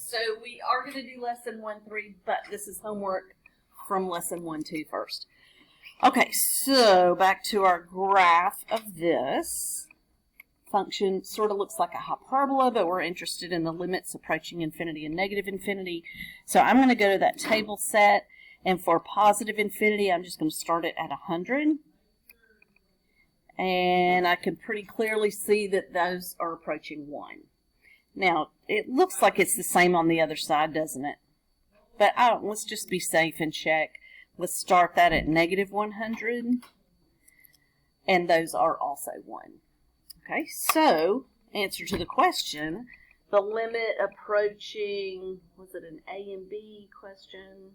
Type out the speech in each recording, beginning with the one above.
so we are going to do lesson 1-3, but this is homework from lesson 1-2 first. Okay, so back to our graph of this. Function sort of looks like a hyperbola, but we're interested in the limits approaching infinity and negative infinity. So I'm going to go to that table set, and for positive infinity, I'm just going to start it at 100. And I can pretty clearly see that those are approaching 1. Now, it looks like it's the same on the other side, doesn't it? But let's just be safe and check. Let's start that at negative 100. And those are also 1. Okay, so, answer to the question, the limit approaching, was it an A and B question?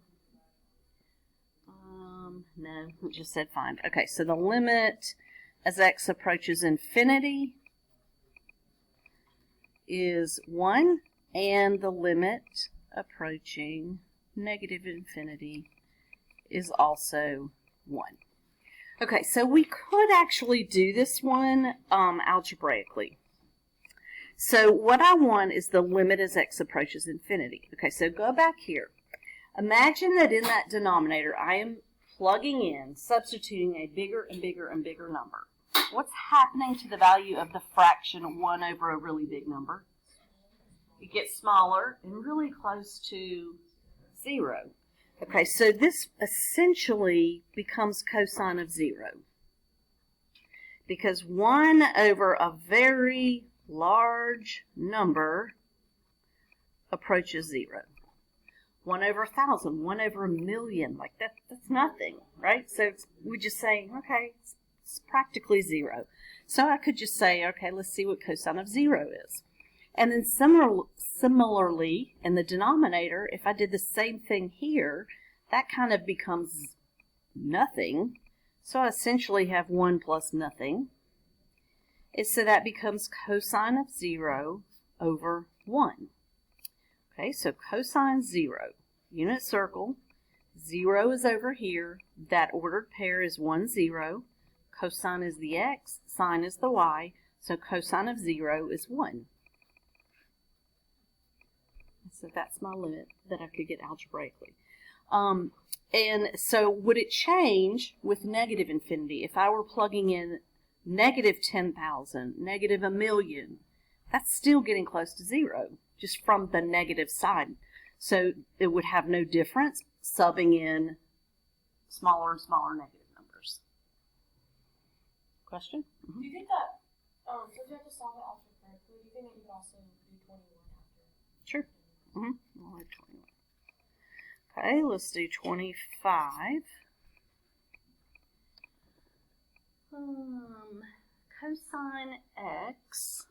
No, it just said find. Okay, so the limit as x approaches infinity is 1, and the limit approaching negative infinity is also 1. Okay, so we could actually do this one algebraically. So what I want is the limit as x approaches infinity. Okay, so go back here. Imagine that in that denominator I am plugging in, substituting a bigger and bigger and bigger number. What's happening to the value of the fraction 1 over a really big number? It gets smaller and really close to 0. Okay, so this essentially becomes cosine of 0. Because 1 over a very large number approaches 0. 1 over 1,000, 1 over a million, like that's nothing, right? So we just say, okay, it's practically 0. So I could just say, okay, let's see what cosine of 0 is. And then similarly, in the denominator, if I did the same thing here, that kind of becomes nothing. So I essentially have 1 plus nothing. So that becomes cosine of 0 over 1. Okay, so cosine 0, unit circle, 0 is over here, that ordered pair is 1, 0, cosine is the x, sine is the y, so cosine of 0 is 1. So that's my limit that I could get algebraically. And so would it change with negative infinity? If I were plugging in negative 10,000, negative a million, that's still getting close to 0, just from the negative side. So it would have no difference subbing in smaller and smaller negative numbers. Question? Do you think that, so if you have to solve it algebraically, do you think that you could also do 21 after? Sure. We'll have 21. Okay, let's do 25. Cosine x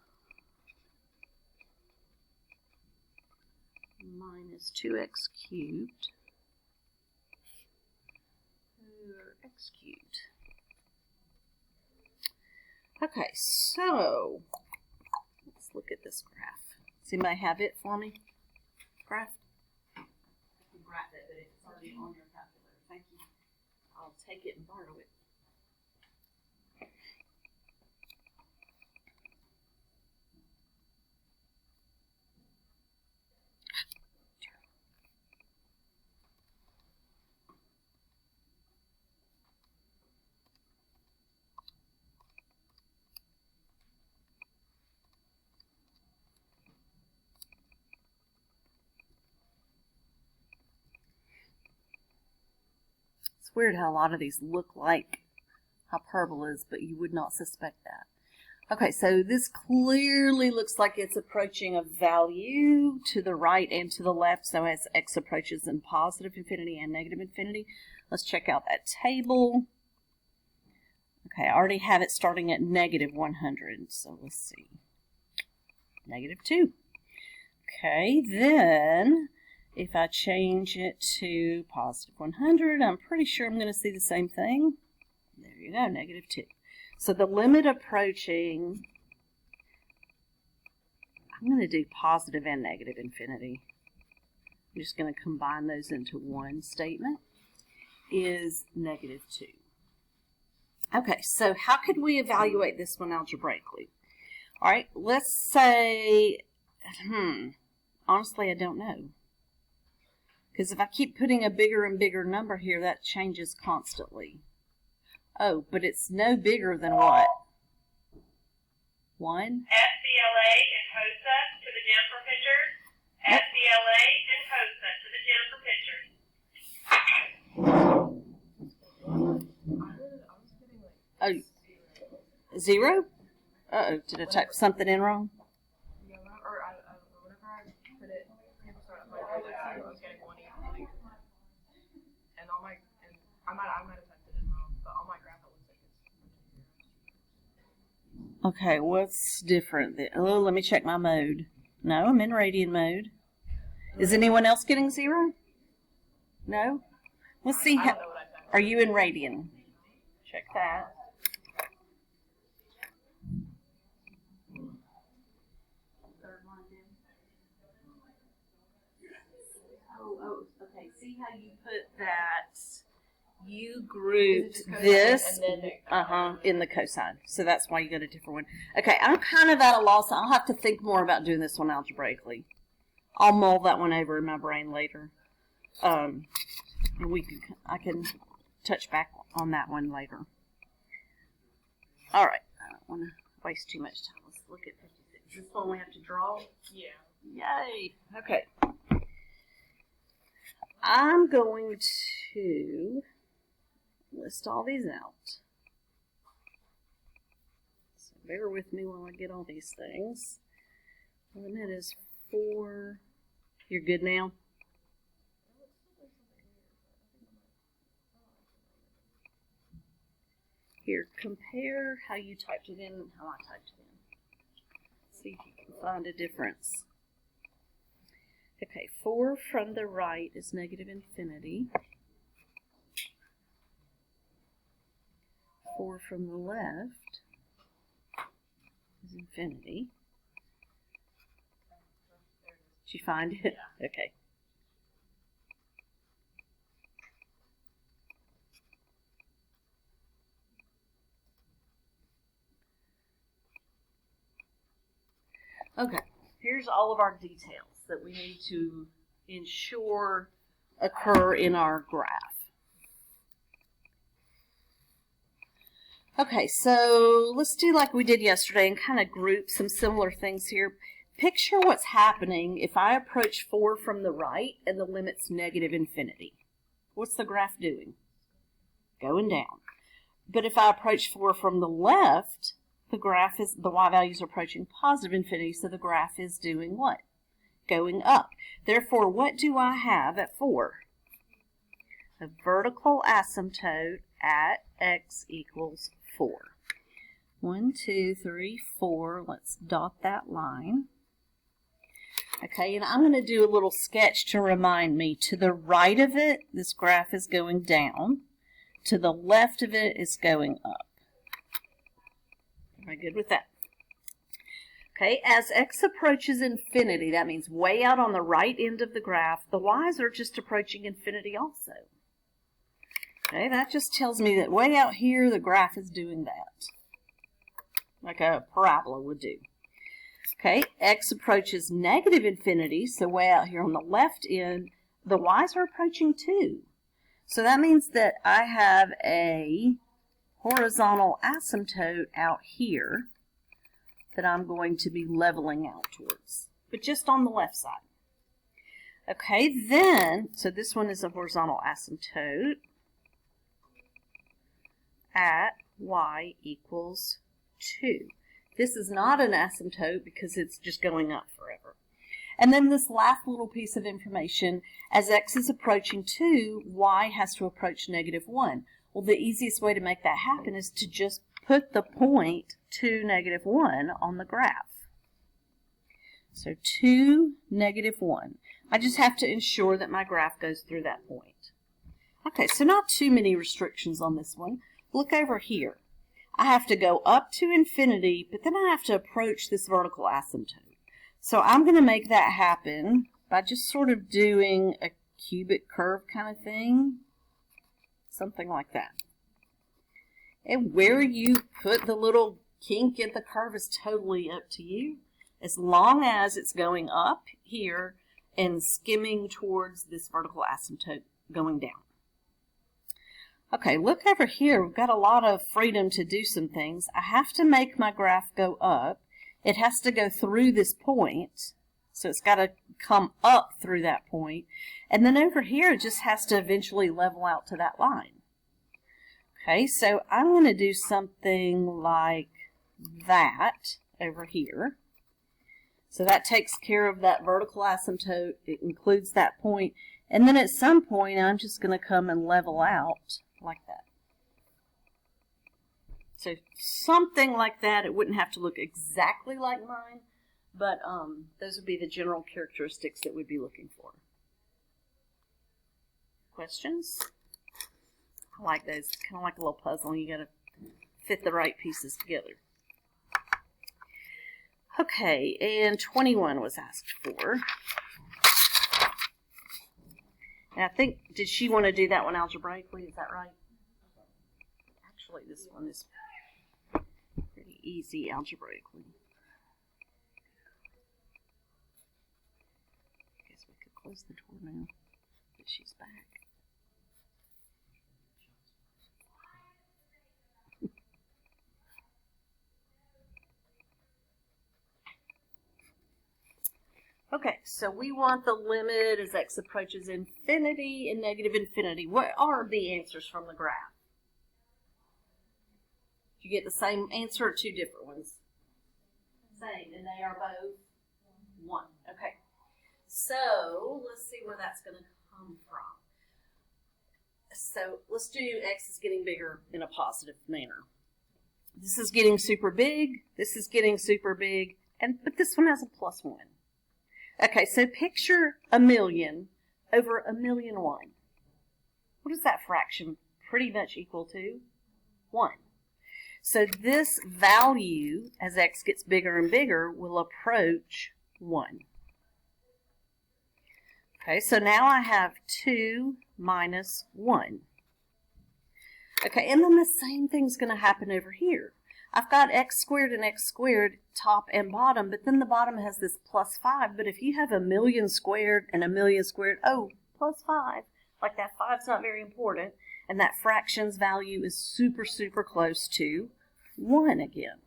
minus 2x cubed over x cubed. Okay, so let's look at this graph. Does anybody have it for me? Graph? I can graph it, but it's already on your calculator. Thank you. I'll take it and borrow it. It's weird how a lot of these look like hyperbolas, but you would not suspect that. Okay, so this clearly looks like it's approaching a value to the right and to the left, so as x approaches in positive infinity and negative infinity. Let's check out that table. Okay, I already have it starting at negative 100, so let's see. Negative 2. Okay, then if I change it to positive 100, I'm pretty sure I'm going to see the same thing. There you go, negative 2. So the limit approaching, I'm going to do positive and negative infinity. I'm just going to combine those into one statement, is negative 2. Okay, so how could we evaluate this one algebraically? All right, let's say, honestly, I don't know. Because if I keep putting a bigger and bigger number here, that changes constantly. Oh, but it's no bigger than what? 1? SCLA and HOSA to the Jennifer pictures. SCLA and HOSA to the Jennifer pictures. Oh, 0? Uh-oh, did I type something in wrong? Yeah, or whenever I put it, people started putting I was getting 180. And all my, and I might have typed it in wrong, but on my graph it looks like it's. Okay, what's different? Oh, let me check my mode. No, I'm in radian mode. Is anyone else getting 0? No? Let's see. I don't know what I typed. Are you in radian? Check that. Oh, okay. See how you put that? You grouped this, in the cosine. So that's why you got a different one. Okay, I'm kind of at a loss. I'll have to think more about doing this one algebraically. I'll mull that one over in my brain later. And I can touch back on that one later. All right. I don't want to waste too much time. Let's look at 56. This one we have to draw? Yeah. Yay. Okay. I'm going to list all these out. So bear with me while I get all these things. Limit is 4. You're good now? Here, compare how you typed it in and how I typed it in. See if you can find a difference. Okay, 4 from the right is negative infinity. 4 from the left is infinity. Did you find it? Yeah. Okay. Okay, here's all of our details that we need to ensure occur in our graph. Okay, so let's do like we did yesterday and kind of group some similar things here. Picture what's happening if I approach 4 from the right and the limit's negative infinity. What's the graph doing? Going down. But if I approach 4 from the left, the y values are approaching positive infinity, so the graph is doing what? Going up. Therefore, what do I have at 4? A vertical asymptote at x equals 4. 1, 2, 3, 4. Let's dot that line. Okay, and I'm going to do a little sketch to remind me. To the right of it, this graph is going down. To the left of it, it's going up. Am I good with that? Okay, as x approaches infinity, that means way out on the right end of the graph, the y's are just approaching infinity also. Okay, that just tells me that way out here, the graph is doing that, like a parabola would do. Okay, x approaches negative infinity, so way out here on the left end, the y's are approaching too. So that means that I have a horizontal asymptote out here that I'm going to be leveling out towards, but just on the left side. Okay, then, so this one is a horizontal asymptote at y equals 2. This is not an asymptote because it's just going up forever. And then this last little piece of information, as x is approaching 2, y has to approach negative 1. Well, the easiest way to make that happen is to just put the point 2, negative 1 on the graph. So 2, negative 1. I just have to ensure that my graph goes through that point. Okay, so not too many restrictions on this one. Look over here. I have to go up to infinity, but then I have to approach this vertical asymptote. So I'm going to make that happen by just sort of doing a cubic curve kind of thing. Something like that. And where you put the little kink in the curve is totally up to you. as long as it's going up here and skimming towards this vertical asymptote going down. Okay, look over here. We've got a lot of freedom to do some things. I have to make my graph go up. It has to go through this point, so it's got to come up through that point. And then over here, it just has to eventually level out to that line. Okay, so I'm going to do something like that over here. So that takes care of that vertical asymptote. It includes that point. And then at some point, I'm just going to come and level out like that. So something like that. It wouldn't have to look exactly like mine, but those would be the general characteristics that we'd be looking for. Questions? I like those. It's kind of like a little puzzle. You got to fit the right pieces together. Okay, and 21 was asked for. And I think, did she want to do that one algebraically? Is that right? Actually, this one is pretty easy algebraically. I guess we could close the door now, but she's back. Okay, so we want the limit as x approaches infinity and negative infinity. What are the answers from the graph? Did you get the same answer or two different ones? Same, and they are both 1. Okay, so let's see where that's going to come from. So let's do x is getting bigger in a positive manner. This is getting super big, this is getting super big, but this one has a +1. Okay, so picture 1,000,000 over 1,000,001. What is that fraction pretty much equal to? 1. So this value, as x gets bigger and bigger, will approach 1. Okay, so now I have 2 minus 1. Okay, and then the same thing's going to happen over here. I've got x squared and x squared top and bottom, but then the bottom has this +5. But if you have 1,000,000 squared and 1,000,000 squared, oh, +5, like that 5's not very important, and that fraction's value is super, super close to 1 again.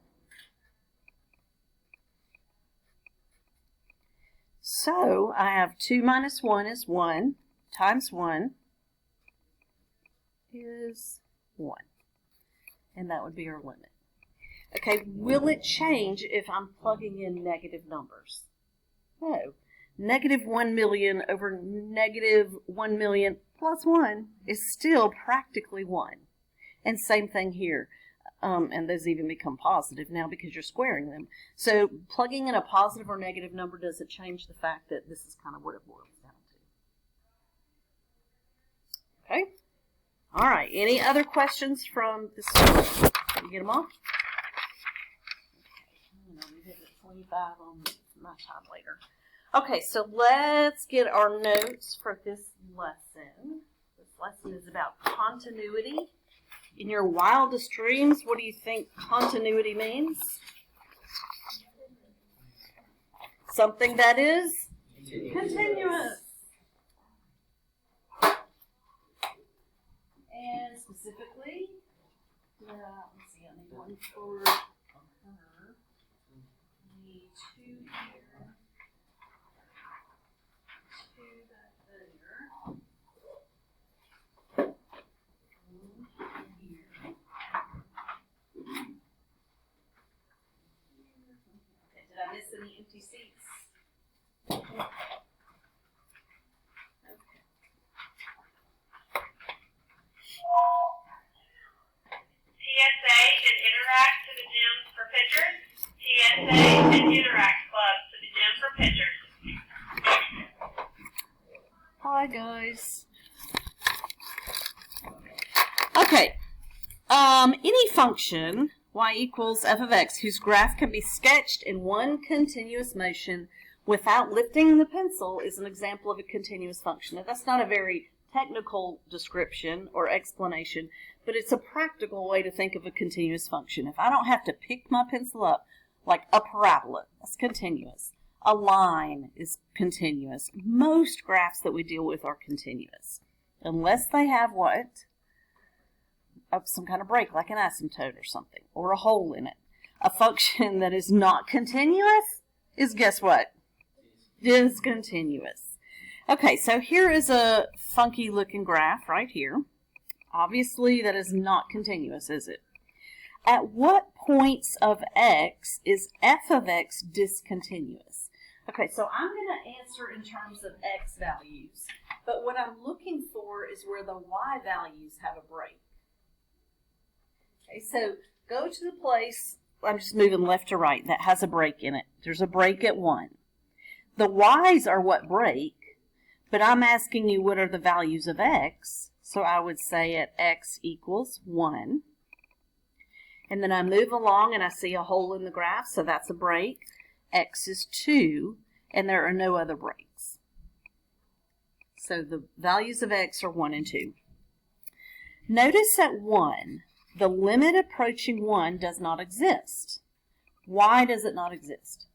So I have 2 minus 1 is 1, times 1 is 1. And that would be our limit. Okay, will it change if I'm plugging in negative numbers? No. Negative 1,000,000 over negative 1,000,000 plus 1 is still practically 1. And same thing here. And those even become positive now because you're squaring them. So plugging in a positive or negative number doesn't change the fact that this is kind of what it boils down to. Okay? All right. Any other questions from this? Did you get them all? We hit at 25 on my time later. Okay, so let's get our notes for this lesson. This lesson is about continuity. In your wildest dreams, what do you think continuity means? Something that is continuous. And specifically, let's see, I need one for her. I need 2 here. 2 back there. Did I miss any empty seats? Okay. TSA and Interact to the gym for pitchers. TSA and Interact Club to the gym for pitchers. Hi, guys. Okay. Any function y equals f of x whose graph can be sketched in one continuous motion without lifting the pencil is an example of a continuous function. Now, that's not a very technical description or explanation, but it's a practical way to think of a continuous function. If I don't have to pick my pencil up, Like a parabola, that's continuous. A line is continuous. Most graphs that we deal with are continuous. Unless they have what? Some kind of break, like an asymptote or something, or a hole in it. A function that is not continuous is, guess what? Discontinuous. Okay, so here is a funky looking graph right here. Obviously that is not continuous, is it? At what points of x is f of x discontinuous? Okay, so I'm going to answer in terms of x values, but what I'm looking for is where the y values have a break. Okay, so go to the place, I'm just moving left to right, that has a break in it. There's a break at 1. The y's are what break, but I'm asking you what are the values of x, so I would say at x equals 1. And then I move along and I see a hole in the graph, so that's a break. X is 2, and there are no other breaks. So the values of x are 1 and 2. Notice at 1, the limit approaching 1 does not exist. Why does it not exist?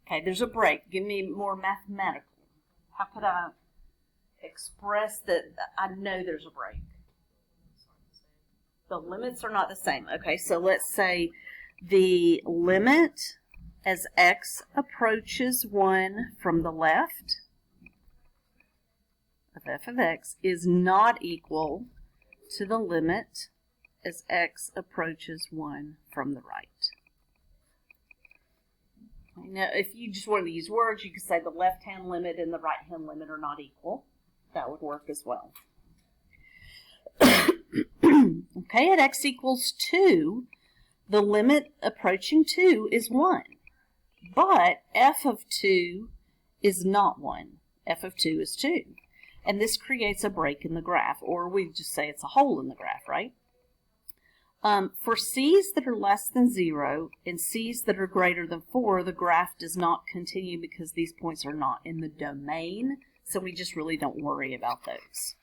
Okay, there's a break. Give me more mathematical. How could I express that I know there's a break? The limits are not the same. Okay, so let's say the limit as x approaches 1 from the left of f of x is not equal to the limit as x approaches 1 from the right. Now, if you just wanted to use words, you could say the left-hand limit and the right-hand limit are not equal. That would work as well. Okay, at x equals 2, the limit approaching 2 is 1. But f of 2 is not 1. F of 2 is 2. And this creates a break in the graph, or we just say it's a hole in the graph, right? For c's that are less than 0 and c's that are greater than 4, the graph does not continue because these points are not in the domain, so we just really don't worry about those.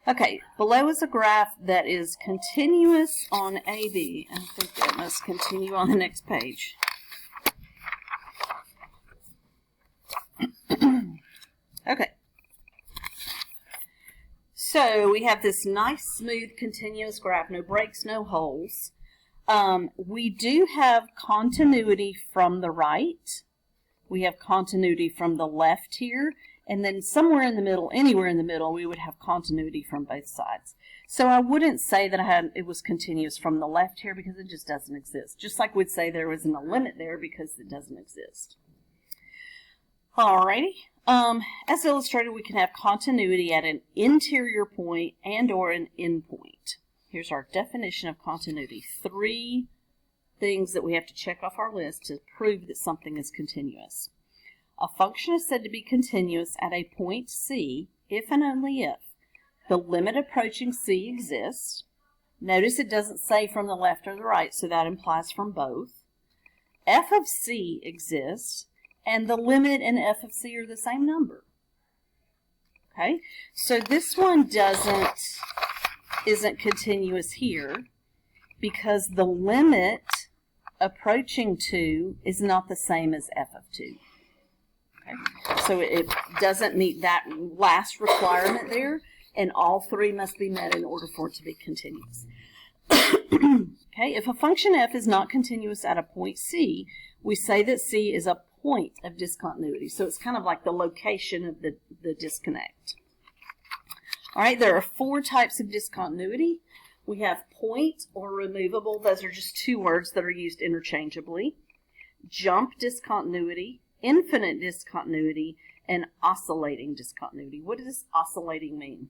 Okay, below is a graph that is continuous on AB. I think that must continue on the next page. Okay. So we have this nice, smooth, continuous graph, no breaks, no holes. We do have continuity from the right. We have continuity from the left here. And then somewhere in the middle, anywhere in the middle, we would have continuity from both sides. So I wouldn't say that it was continuous from the left here because it just doesn't exist. Just like we'd say there wasn't a limit there because it doesn't exist. Alrighty. As illustrated, we can have continuity at an interior point and or an end point. Here's our definition of continuity. 3 things that we have to check off our list to prove that something is continuous. A function is said to be continuous at a point C if and only if the limit approaching C exists. Notice it doesn't say from the left or the right, so that implies from both. F of C exists, and the limit and f of c are the same number. Okay, so this one isn't continuous here because the limit approaching 2 is not the same as f of 2. Okay, so it doesn't meet that last requirement there, and all 3 must be met in order for it to be continuous. Okay, if a function f is not continuous at a point C, we say that C is a point of discontinuity. So it's kind of like the location of the disconnect. All right, there are 4 types of discontinuity. We have point or removable. Those are just 2 words that are used interchangeably. Jump discontinuity, infinite discontinuity, and oscillating discontinuity. What does oscillating mean?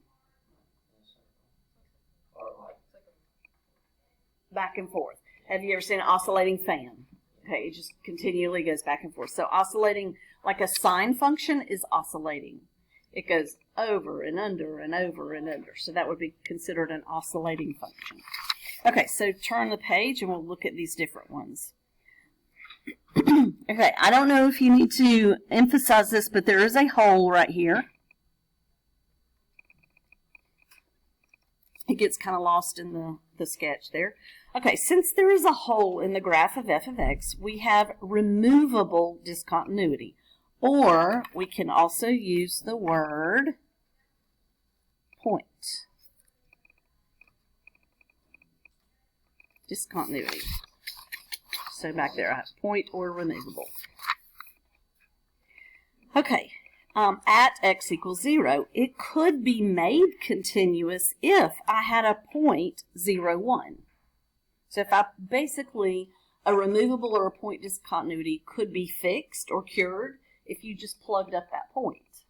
Back and forth. Have you ever seen an oscillating fan? Okay, it just continually goes back and forth. So oscillating, like a sine function, is oscillating. It goes over and under and over and under. So that would be considered an oscillating function. Okay, so turn the page and we'll look at these different ones. Okay, I don't know if you need to emphasize this, but there is a hole right here. It gets kind of lost in the sketch there. Okay, since there is a hole in the graph of f of x, we have removable discontinuity. Or we can also use the word point. Discontinuity. So back there I have point or removable. Okay, at x equals 0, it could be made continuous if I had a point 0, 1. So if I basically, a removable or a point discontinuity could be fixed or cured if you just plugged up that point.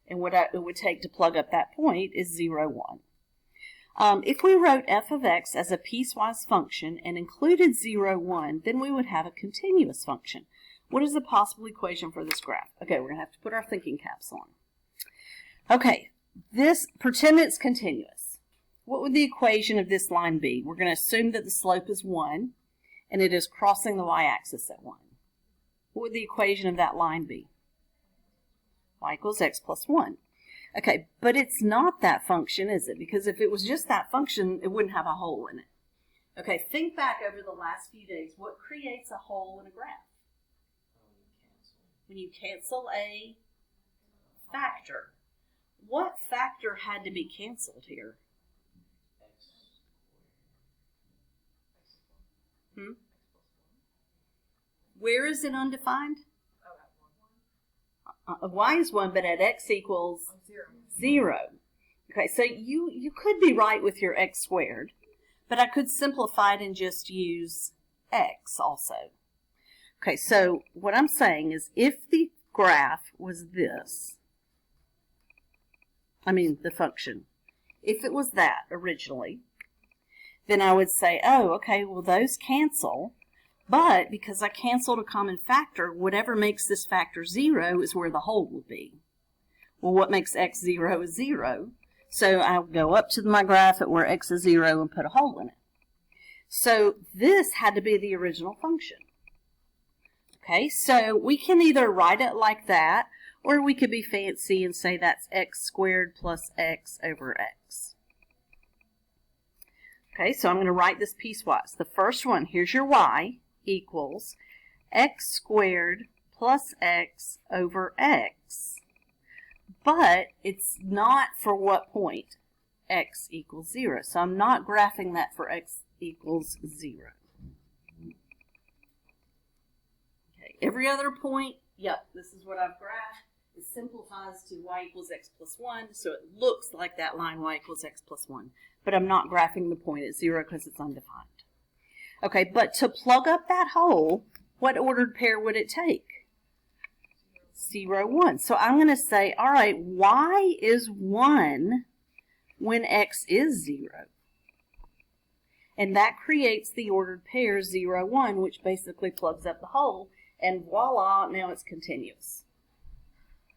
And what it would take to plug up that point is 0, 1. If we wrote f of x as a piecewise function and included 0, 1, then we would have a continuous function. What is the possible equation for this graph? Okay, we're going to have to put our thinking caps on. Okay, pretend it's continuous. What would the equation of this line be? We're going to assume that the slope is 1 and it is crossing the y-axis at 1. What would the equation of that line be? Y equals x plus 1. Okay, but it's not that function, is it? Because if it was just that function, it wouldn't have a hole in it. Okay, think back over the last few days. What creates a hole in a graph? When you cancel a factor. What factor had to be canceled here? Where is it undefined? Y is 1, but at x equals 0. Okay, so you could be right with your x squared, but I could simplify it and just use x also. Okay, so what I'm saying is if the graph was this, the function, if it was that originally, then I would say, oh, okay, well, those cancel, but because I canceled a common factor, whatever makes this factor 0 is where the hole will be. Well, what makes x 0 is 0, so I'll go up to my graph at where x is 0 and put a hole in it. So this had to be the original function. Okay, so we can either write it like that, or we could be fancy and say that's x squared plus x over x. Okay, so I'm going to write this piecewise. The first one, here's your y, equals x squared plus x over x. But it's not for what point? X equals 0. So I'm not graphing that for x equals 0. Okay, every other point, yep, this is what I've graphed. It simplifies to y equals x plus 1, so it looks like that line y equals x plus 1. But I'm not graphing the point at 0 because it's undefined. Okay, but to plug up that hole, what ordered pair would it take? 0, 1. So I'm going to say, all right, y is 1 when x is 0. And that creates the ordered pair 0, 1, which basically plugs up the hole. And voila, now it's continuous.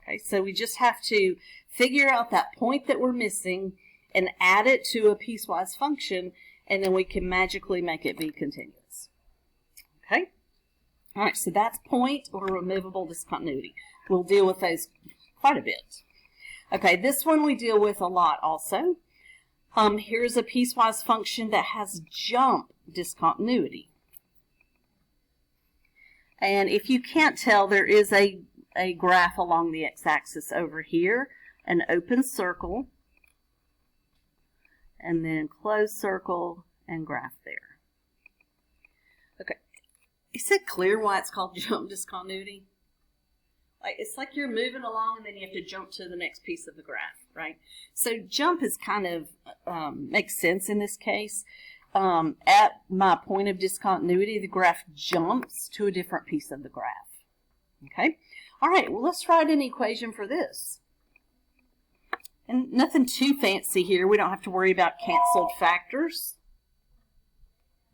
Okay, so we just have to figure out that point that we're missing and add it to a piecewise function, and then we can magically make it be continuous. Okay? All right, so that's point or removable discontinuity. We'll deal with those quite a bit. Okay, this one we deal with a lot also. Here's a piecewise function that has jump discontinuity. And if you can't tell, there is a graph along the x-axis over here, an open circle, and then closed circle and graph there. Okay, is it clear why it's called jump discontinuity? It's like you're moving along and then you have to jump to the next piece of the graph, right? So jump is kind of, makes sense in this case. At my point of discontinuity, the graph jumps to a different piece of the graph. Okay? All right, well, let's write an equation for this. And nothing too fancy here. We don't have to worry about canceled factors.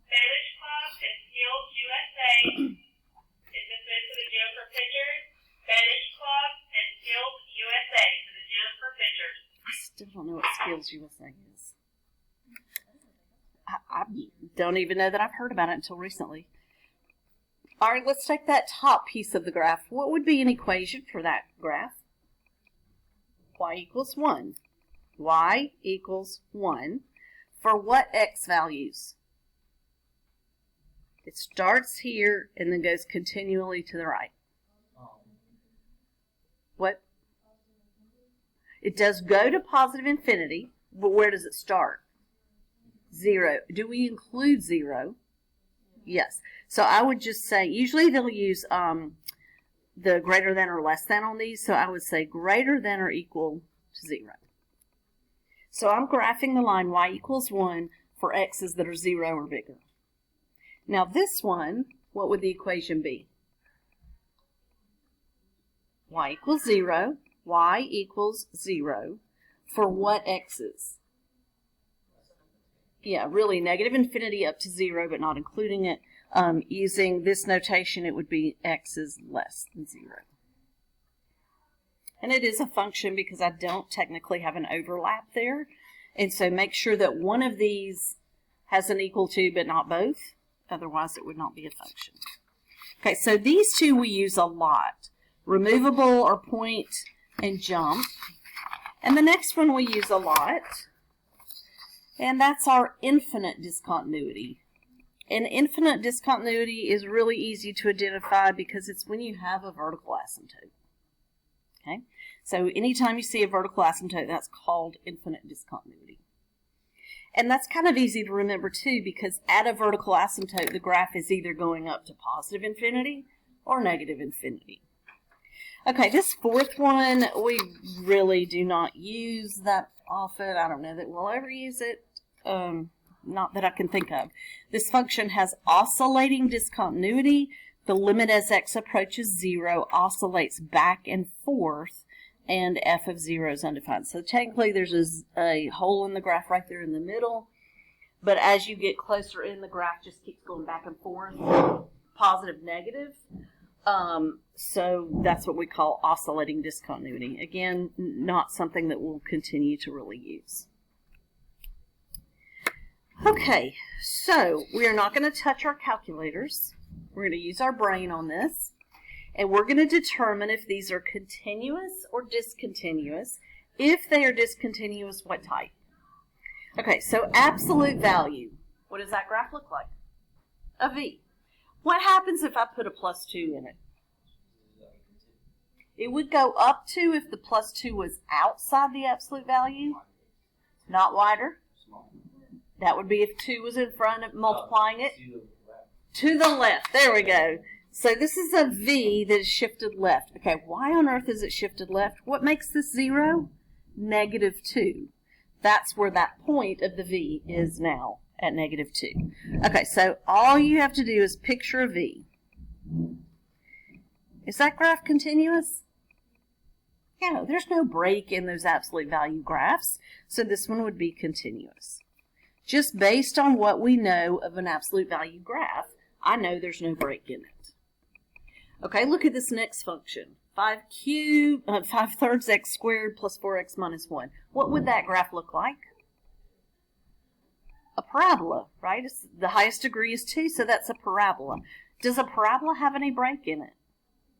Vantage Club and Skills USA is the sent to the gym for pictures. Vantage Club and Skills USA to the gym for pictures. I still don't know what Skills USA is. I don't even know that I've heard about it until recently. All right, let's take that top piece of the graph. What would be an equation for that graph? Y equals 1. Y equals 1 For what x values? It starts here and then goes continually to the right. What? It does go to positive infinity, but where does it start? 0. Do we include 0? Yes. So I would just say, usually they'll use the greater than or less than on these, so I would say greater than or equal to 0. So I'm graphing the line y equals 1 for x's that are 0 or bigger. Now this one, what would the equation be? Y equals 0. Y equals 0 for what x's? Yeah, really negative infinity up to 0, but not including it. Using this notation, it would be x is less than 0. And it is a function because I don't technically have an overlap there. And so make sure that one of these has an equal to, but not both. Otherwise, it would not be a function. Okay, so these two we use a lot. Removable or point and jump. And the next one we use a lot. And that's our infinite discontinuity. And infinite discontinuity is really easy to identify because it's when you have a vertical asymptote. Okay? So anytime you see a vertical asymptote, that's called infinite discontinuity. And that's kind of easy to remember too because at a vertical asymptote, the graph is either going up to positive infinity or negative infinity. Okay, this fourth one, we really do not use that often. I don't know that we'll ever use it. Not that I can think of. This function has oscillating discontinuity. The limit as x approaches 0 oscillates back and forth, and f of 0 is undefined. So technically there's a hole in the graph right there in the middle, but as you get closer in, the graph just keeps going back and forth, positive, negative. So that's what we call oscillating discontinuity. Again, not something that we'll continue to really use. Okay, so we are not going to touch our calculators. We're going to use our brain on this. And we're going to determine if these are continuous or discontinuous. If they are discontinuous, what type? Okay, so absolute value. What does that graph look like? A V. What happens if I put a plus 2 in it? It would go up 2 if the plus 2 was outside the absolute value. Not wider. That would be if 2 was in front of multiplying it. To the left. There we go. So this is a V that is shifted left. Okay, why on earth is it shifted left? What makes this 0? Negative 2. That's where that point of the V is now, at negative 2. Okay, so all you have to do is picture a V. Is that graph continuous? Yeah, there's no break in those absolute value graphs, so this one would be continuous. Just based on what we know of an absolute value graph, I know there's no break in it. Okay, look at this next function. 5 thirds x squared plus 4x minus 1. What would that graph look like? A parabola, right? The highest degree is 2, so that's a parabola. Does a parabola have any break in it?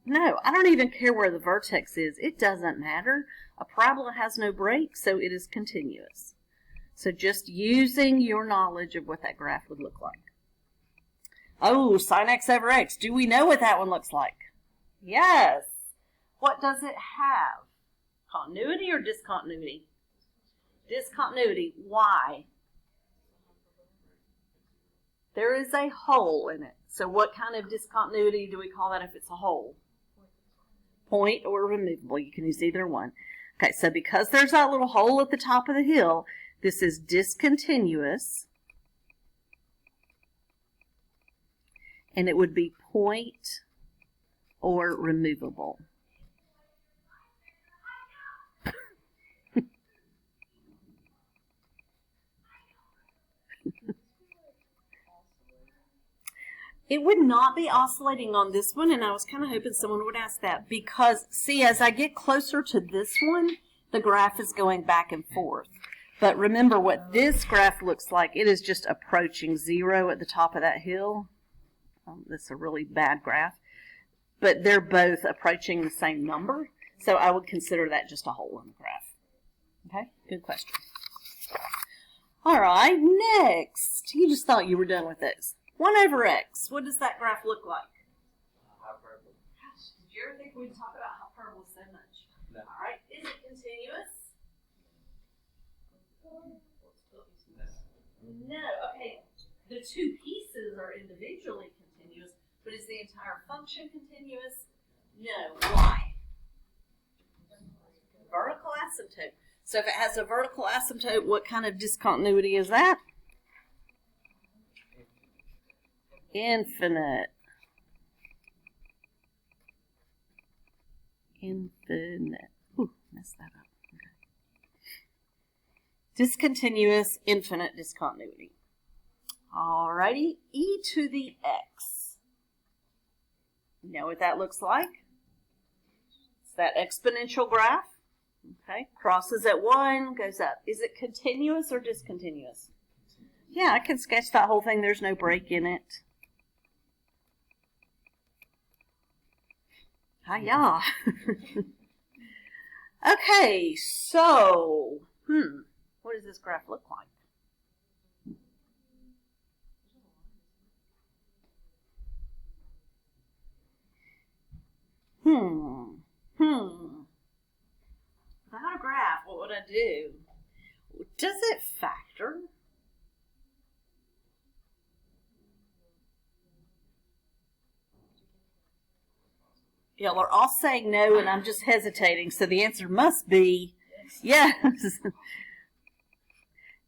No, I don't even care where the vertex is. It doesn't matter. A parabola has no break, so it is continuous. So just using your knowledge of what that graph would look like. Oh, sine x over x. Do we know what that one looks like? Yes. What does it have? Continuity or discontinuity? Discontinuity. Why? There is a hole in it. So what kind of discontinuity do we call that if it's a hole? Point or removable. You can use either one. Okay, so because there's that little hole at the top of the hill, this is discontinuous. And it would be point or removable. It would not be oscillating on this one, and I was kind of hoping someone would ask that because, see, as I get closer to this one, the graph is going back and forth. But remember what this graph looks like. It is just approaching 0 at the top of that hill. That's a really bad graph. But they're both approaching the same number, so I would consider that just a hole in the graph. Okay, good question. All right, next. You just thought you were done with those. 1 over x. What does that graph look like? Hyperbole. Gosh, did you ever think we'd talk about hyperbole so much? No. All right, is it continuous? No. Okay, the two pieces are individually continuous, but is the entire function continuous? No. Why? Vertical asymptote. So if it has a vertical asymptote, what kind of discontinuity is that? Infinite. Infinite. Ooh, messed that up. Okay. Discontinuous infinite discontinuity. Alrighty, e to the x. You know what that looks like? It's that exponential graph. Okay, crosses at 1, goes up. Is it continuous or discontinuous? Yeah, I can sketch that whole thing. There's no break in it. Hi-ya. Okay, so, what does this graph look like? Without a graph, what would I do? Does it factor? Y'all are all saying no, and I'm just hesitating, so the answer must be yes.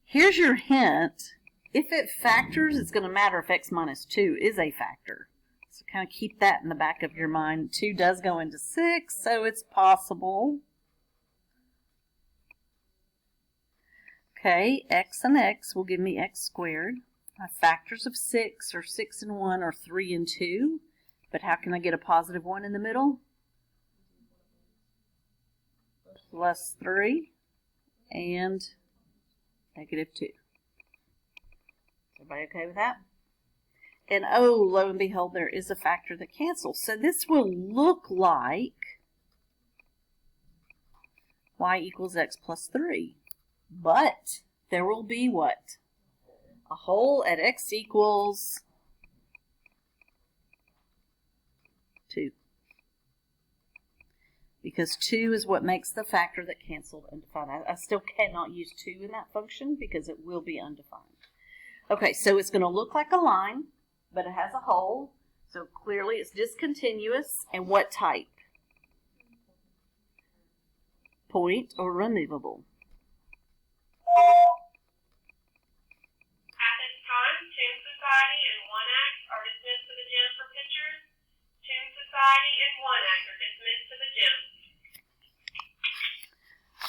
Here's your hint. If it factors, it's going to matter if x minus 2 is a factor. So kind of keep that in the back of your mind. 2 does go into 6, so it's possible. Okay, x and x will give me x squared. My factors of 6 are 6 and 1 or 3 and 2. But how can I get a positive 1 in the middle? Plus 3 and negative 2. Is everybody okay with that? And oh, lo and behold, there is a factor that cancels. So this will look like y equals x plus 3. But there will be what? A hole at x equals 2. Because 2 is what makes the factor that canceled undefined. I still cannot use 2 in that function because it will be undefined. Okay, so it's going to look like a line, but it has a hole. So clearly it's discontinuous. And what type? Point or removable. At this time, Toon Society and One Act are dismissed to the gym for pictures. Toon Society and One Act are dismissed to the gym.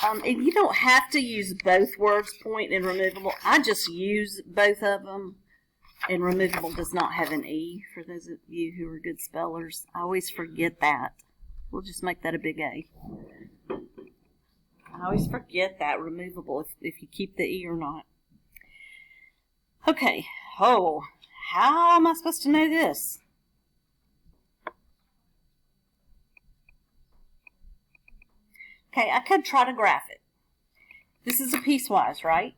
And you don't have to use both words, point and removable. I just use both of them. And removable does not have an E, for those of you who are good spellers. I always forget that. We'll just make that a big A. I always forget that, removable, if you keep the E or not. Okay. Oh, how am I supposed to know this? Okay, I could try to graph it. This is a piecewise, right?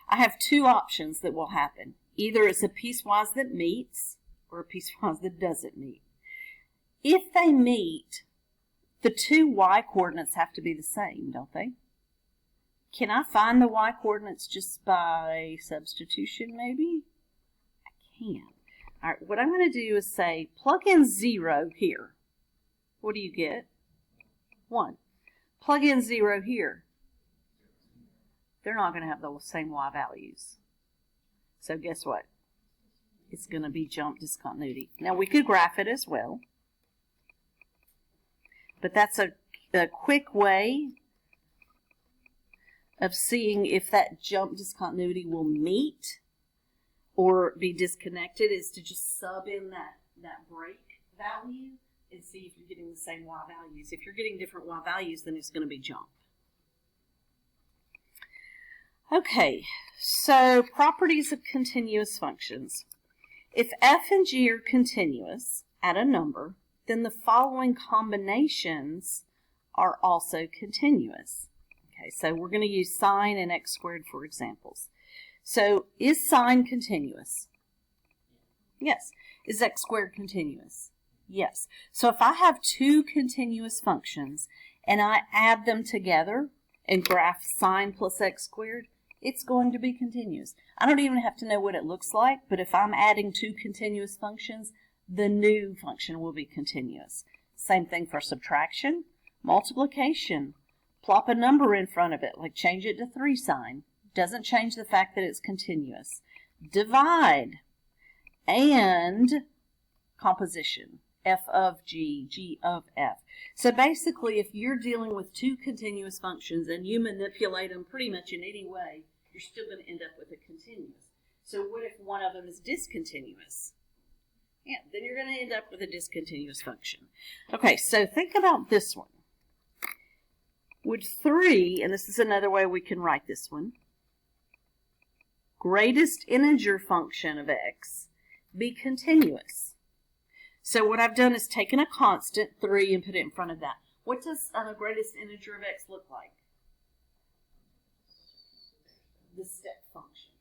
I have two options that will happen. Either it's a piecewise that meets or a piecewise that doesn't meet. If they meet, the two y coordinates have to be the same, don't they? Can I find the y coordinates just by substitution, maybe? I can. All right, what I'm going to do is say plug in 0 here. What do you get? 1. Plug in 0 here. They're not going to have the same y values. So guess what? It's going to be jump discontinuity. Now we could graph it as well. But that's a quick way of seeing if that jump discontinuity will meet or be disconnected, is to just sub in that break value and see if you're getting the same y values. If you're getting different y values, then it's going to be jump. Okay, so properties of continuous functions. If f and g are continuous at a number, then the following combinations are also continuous. Okay, so we're going to use sine and x squared for examples. So is sine continuous? Yes. Is x squared continuous? Yes. So if I have two continuous functions and I add them together and graph sine plus x squared, it's going to be continuous. I don't even have to know what it looks like, but if I'm adding two continuous functions, the new function will be continuous. Same thing for subtraction, multiplication. Plop a number in front of it, like change it to 3 sine. Doesn't change the fact that it's continuous. Divide and composition. F of G, G of F. So basically, if you're dealing with two continuous functions and you manipulate them pretty much in any way, you're still going to end up with a continuous. So what if one of them is discontinuous? Yeah, then you're going to end up with a discontinuous function. Okay, so think about this one. Would 3, and this is another way we can write this one, greatest integer function of x, be continuous? So what I've done is taken a constant, 3, and put it in front of that. What does greatest integer of x look like? The step function.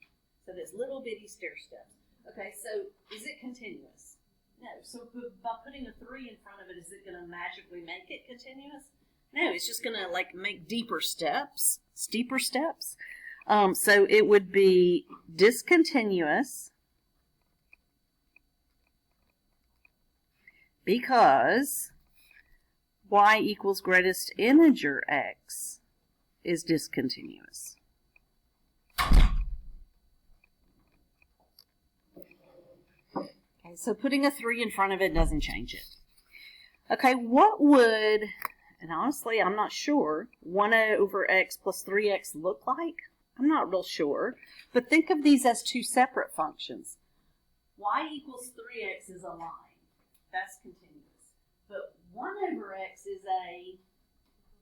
So there's little bitty stair steps. Okay, so is it continuous? No. So by putting a 3 in front of it, is it going to magically make it continuous? No, it's just going to like make deeper steps, steeper steps. So it would be discontinuous because y equals greatest integer x is discontinuous. Okay, so putting a 3 in front of it doesn't change it. Okay, what would, and honestly I'm not sure, 1 over x plus 3x look like? I'm not real sure, but think of these as two separate functions. Y equals 3x is a line. That's continuous. But 1 over x is a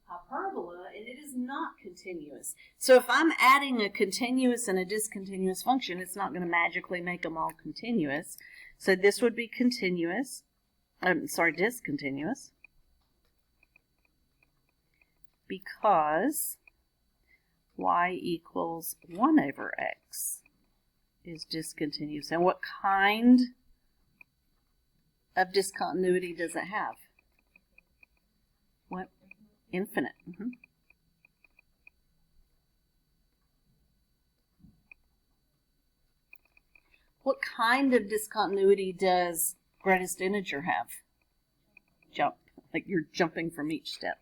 hyperbola, and it is not continuous. So if I'm adding a continuous and a discontinuous function, it's not going to magically make them all continuous. So this would be continuous. Discontinuous. Because y equals 1 over x is discontinuous. And what kind of discontinuity does it have? What? Infinite. What kind of discontinuity does greatest integer have? Jump. Like you're jumping from each step.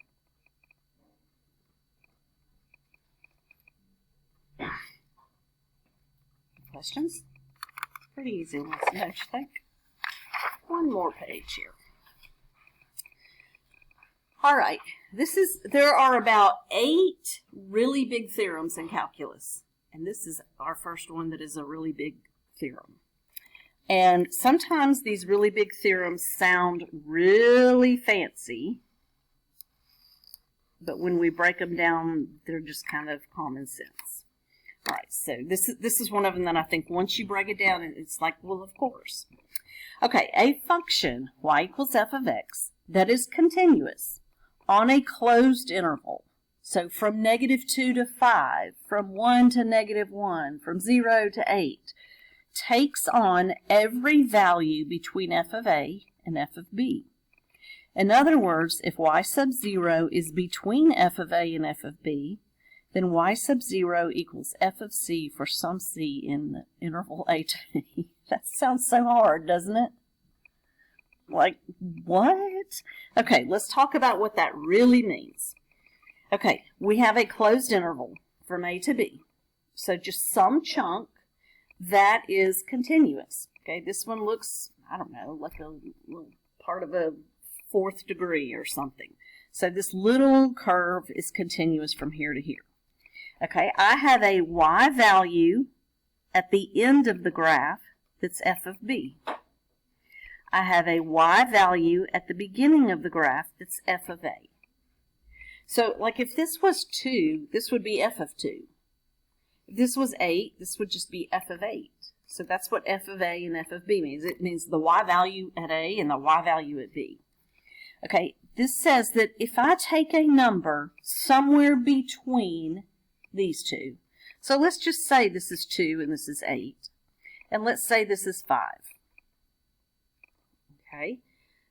Questions? Pretty easy ones, don't you think? One more page here. All right, there are about 8 really big theorems in calculus, and this is our first one that is a really big theorem. And sometimes these really big theorems sound really fancy, but when we break them down, they're just kind of common sense. All right, so this is one of them that I think once you break it down, it's like, well, of course. Okay, a function, y equals f of x, that is continuous on a closed interval. So from -2 to 5, from 1 to -1, from 0 to 8, takes on every value between f of a and f of b. In other words, if y sub 0 is between f of a and f of b, then y sub 0 equals f of c for some c in the interval a to b. That sounds so hard, doesn't it? Like, what? Okay, let's talk about what that really means. Okay, we have a closed interval from a to b. So just some chunk that is continuous. Okay, this one looks, I don't know, like a little part of a 4th degree or something. So this little curve is continuous from here to here. Okay, I have a y value at the end of the graph that's f of b. I have a y value at the beginning of the graph that's f of a. So, like if this was 2, this would be f of 2. If this was 8, this would just be f of 8. So that's what f of a and f of b means. It means the y value at a and the y value at b. Okay, this says that if I take a number somewhere between these two, So let's just say this is 2 and this is 8. And let's say this is 5. Okay.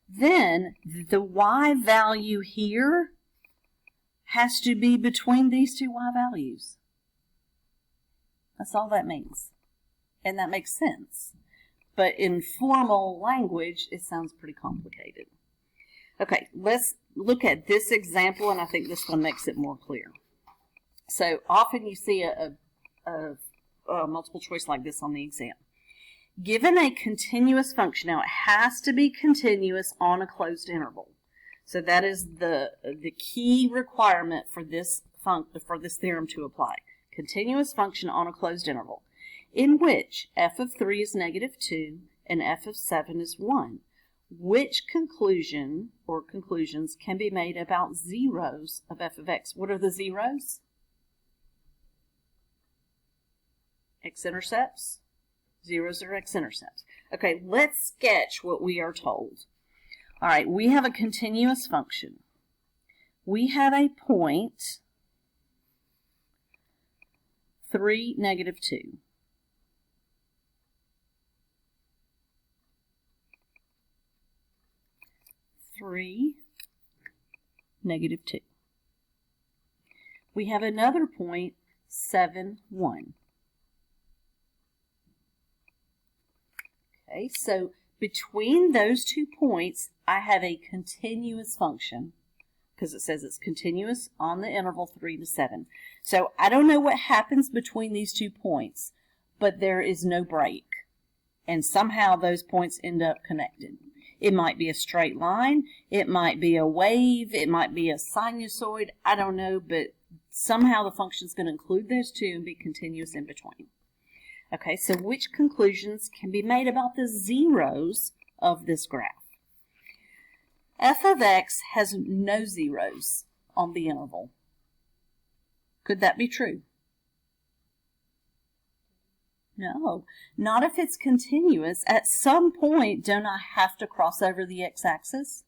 Then the y value here has to be between these two y values. That's all that means. And that makes sense. But in formal language, it sounds pretty complicated. Okay, let's look at this example, and I think this one makes it more clear. So often you see a multiple choice like this on the exam. Given a continuous function, now it has to be continuous on a closed interval. So that is the key requirement for this theorem to apply. Continuous function on a closed interval, in which f of 3 is -2 and f of 7 is 1. Which conclusion or conclusions can be made about zeros of f of x? What are the zeros? X-intercepts. Zeros are x-intercepts. Okay, let's sketch what we are told. All right, we have a continuous function. We have a point 3, -2. 3, -2. We have another point 7, 1. Okay, so between those 2 points, I have a continuous function because it says it's continuous on the interval 3 to 7. So I don't know what happens between these 2 points, but there is no break. And somehow those points end up connected. It might be a straight line, it might be a wave, it might be a sinusoid, I don't know, but somehow the function is going to include those 2 and be continuous in between. Okay, so which conclusions can be made about the zeros of this graph? F of x has no zeros on the interval. Could that be true? No, not if it's continuous. At some point, don't I have to cross over the x-axis?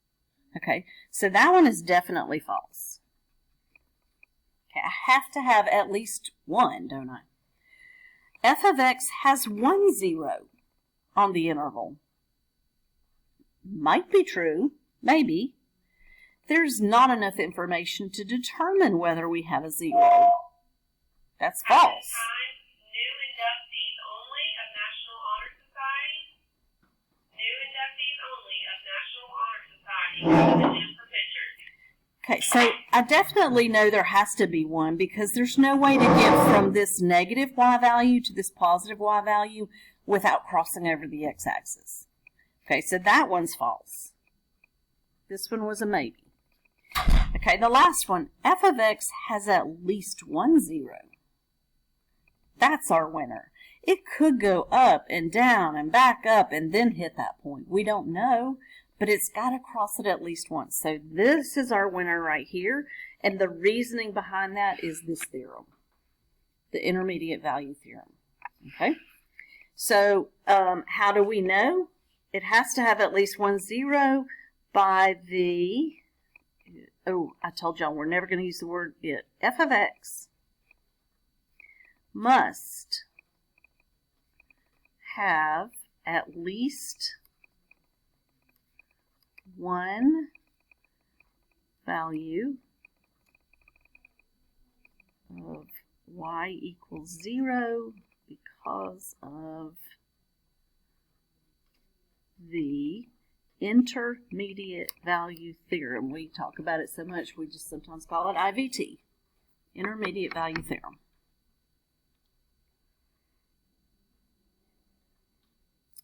Okay, so that one is definitely false. Okay, I have to have at least 1, don't I? F of x has 1 zero on the interval. Might be true, maybe. There's not enough information to determine whether we have a 0. That's false. At this time, new inductees only of National Honor Society. New inductees only of National Honor Society for the gym for pictures. Okay, so I definitely know there has to be 1 because there's no way to get from this negative y value to this positive y value without crossing over the x-axis. Okay, so that one's false. This one was a maybe. Okay, the last one, f of x has at least 1 0. That's our winner. It could go up and down and back up and then hit that point. We don't know, but it's got to cross it at least once. So this is our winner right here, and the reasoning behind that is this theorem, the intermediate value theorem. Okay, so how do we know? It has to have at least 1 0 by the, oh, I told y'all we're never going to use the word it. F of x must have at least 1 value of y equals 0 because of the intermediate value theorem. We talk about it so much we just sometimes call it IVT, intermediate value theorem.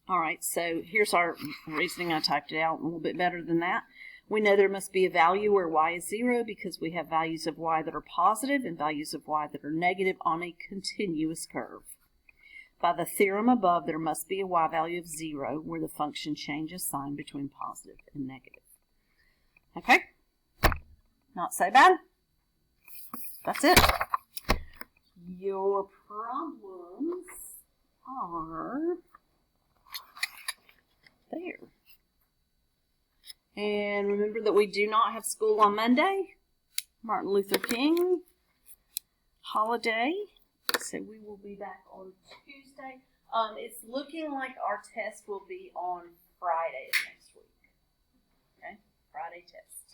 All right, so here's our reasoning. I typed it out a little bit better than that. We know there must be a value where y is 0 because we have values of y that are positive and values of y that are negative on a continuous curve. By the theorem above, there must be a y value of 0 where the function changes sign between positive and negative. Okay? Not so bad. That's it. Your problems are there. And remember that we do not have school on Monday. Martin Luther King holiday. So we will be back on Tuesday. It's looking like our test will be on Friday of next week. Okay, Friday test.